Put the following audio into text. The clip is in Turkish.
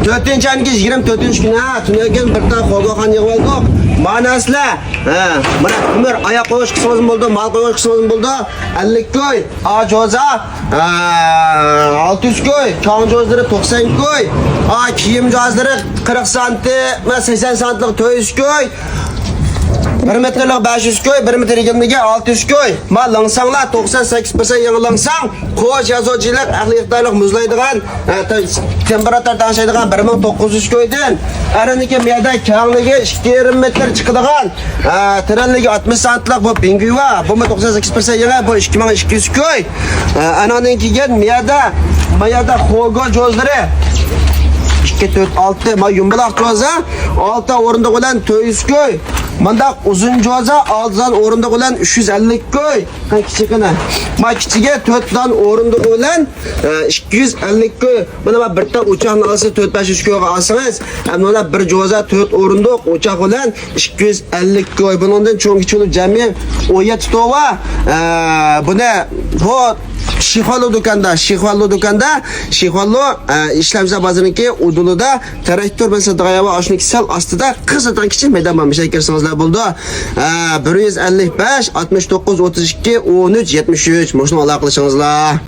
4-chi ayning 24-chi kuni tunagan bir ta qo'lgo'xon yig'ib oldik. Manaslar, mana umr oyoq qo'yish qismimiz bo'ldi, mal qo'yish qismimiz bo'ldi. 50 ko'y, ajoza 600 ko'y, chong jozlari 90 ko'y, kiyim jozlari 40 santim, 80 santimlik 400 ko'y. 1 metrlik 500 ko'y, 1 metr egenligi 600 ko'y. Ma langsanglar 98% yangilansang, qo'sh yozuvchilik, aqli iqtidorlik muzlaydigan, temperatura tanishadigan 1900 ko'ydan, araniki miyada kengligi 2,5 metr chiqadigan, teranligi 60 santlik bu pingviva, bu 98% yangi, bu 2200 ko'y. Ananing kelgan miyada xo'go jozlari 2, 4, 6 ma yumbuloq joza 6 o'rindiq bilan 400 ko'y. Mandaq uzun joza 6 o'rindiq bilan 350 ko'y. Kichikina. Ma kichiga 4 dan o'rindiq bilan 250 ko'y. Mana bir ta uchoqni olsa 4-500 ko'yga olsangiz, mana bir joza 4 o'rindiq uchoq bilan 250 ko'y. Bundan cho'ng kichik jami 17 tova. Buni bu Shixolo do'konda, ishlamsa ba'ziniki udulida traktor bilan sotadigan oshni sal ostida qizatan kichik maydon bo'lmish ekaningizlar bo'ldi. 155 69 32 13 73 mashina aloqa qilishingizlar.